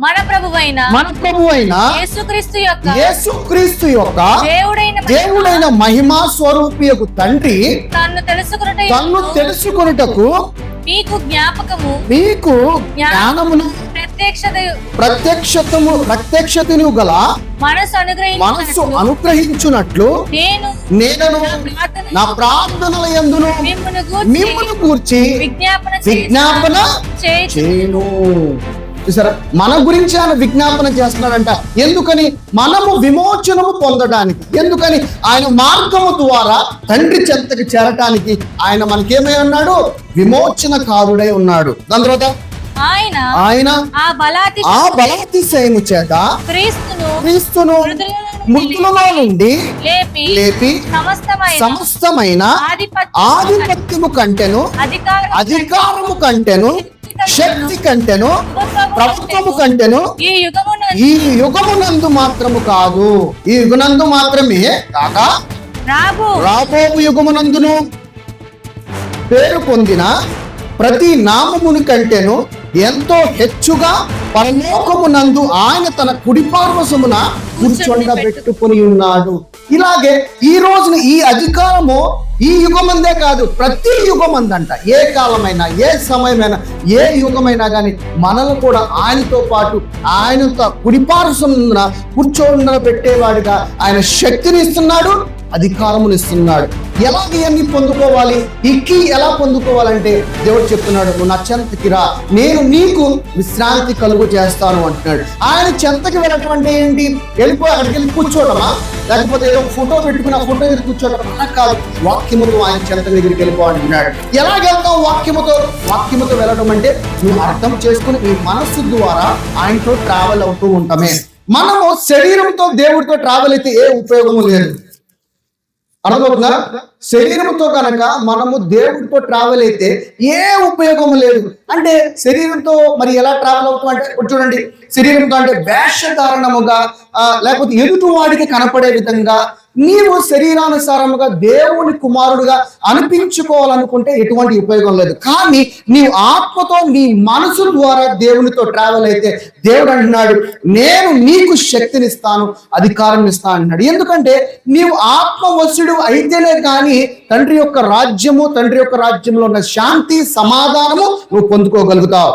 మన ప్రభువైన యేసుక్రీస్తు యొక్క దేవుడైన మహిమా స్వరూపియకు తండ్రి తన్ను తెలుసుకొనుటకు మీకు జ్ఞానమును ప్రత్యక్షతను గల మనస్సు అనుగ్రహించునట్లు నేను నా ప్రార్థనల యందును మిమ్మును గూర్చి విజ్ఞాపన చేయను. చూసారా, మన గురించి ఆయన విజ్ఞాపన చేస్తున్నాడంట. ఎందుకని? మనము విమోచనము పొందడానికి, ఎందుకని? ఆయన మార్గము ద్వారా తండ్రి చెంతకి చేరటానికి ఆయన మనకేమై ఉన్నాడు? విమోచనకారుడై ఉన్నాడు. దాని తర్వాత ఆయన ఆ బలాతిశయము చేత క్రీస్తును మృతులలో నుండి లేపి సమస్తమైన ఆధిపత్యము కంటెను, అధికారము కంటెను, శక్తి కంటెను, ప్రభుత్వము కంటెను ఈ యుగమునందు మాత్రము కాదు, ఈ యుగనందు మాత్రమే కాక రాబోవు యుగమునందును పేరు పొందిన ప్రతి నామముని కంటేను ఎంతో హెచ్చుగా పరలోకమునందు ఆయన తన కుడిపార్వశమున కూర్చొండబెట్టుకుని ఉన్నాడు. ఇలాగే ఈ రోజున ఈ అధికారము ఈ యుగమందే కాదు, ప్రతి యుగమందంట. ఏ కాలమైనా, ఏ సమయమైనా, ఏ యుగమైనా కానీ మనల్ని కూడా ఆయనతో పాటు ఆయనతో కుడిపార్వశమున కూర్చోండబెట్టేవాడిగా ఆయన శక్తిని ఇస్తున్నాడు, అధికారమును ఇస్తున్నాడు. ఎలా ఇవన్నీ పొందుకోవాలి? ఇక్కి ఎలా పొందుకోవాలంటే దేవుడు చెప్తున్నాడు, నువ్వు నా చెంతకి రా, నేను నీకు విశ్రాంతి కలుగు చేస్తాను అంటున్నాడు. ఆయన చెంతకి వెళ్ళటం అంటే ఏంటి? అక్కడికి వెళ్ళి కూర్చోవటమా? లేకపోతే ఏదో ఫోటో పెట్టుకుని ఆ ఫోటో దగ్గర కూర్చోవటం అలా కాదు. వాక్యముతో ఆయన చెంత దగ్గరికి వెళ్ళిపో అంటున్నాడు. ఎలాగెళ్తావు? వాక్యముతో వెళ్ళటం అంటే నువ్వు అర్థం చేసుకుని నీ మనస్సు ద్వారా ఆయనతో ట్రావెల్ అవుతూ ఉంటామే. మనము శరీరంతో దేవుడితో ట్రావెల్ అయితే ఏ ఉపయోగము లేదు. అర్థమవుతుందా? శరీరంతో కనుక మనము దేవుడితో ట్రావెల్ అయితే ఏ ఉపయోగం లేదు. అంటే శరీరంతో మరి ఎలా ట్రావెల్ అవుతాం అంటే చూడండి, శరీరంతో అంటే వేషధారణముగా లేకపోతే ఎదుటి వాడికి కనపడే విధంగా నీవు శరీరానుసారముగా దేవుని కుమారుడుగా అనిపించుకోవాలనుకుంటే ఎటువంటి ఉపయోగం లేదు. కానీ నీవు ఆత్మతో నీ మనసు ద్వారా దేవునితో ట్రావెల్ అయితే దేవుడు అంటున్నాడు, నేను నీకు శక్తినిస్తాను, అధికారం ఇస్తాను అంటున్నాడు. ఎందుకంటే నీవు ఆత్మవశుడు అయితేనే కానీ తండ్రి యొక్క రాజ్యంలో ఉన్న శాంతి సమాధానము నువ్వు పొందుకోగలుగుతావు.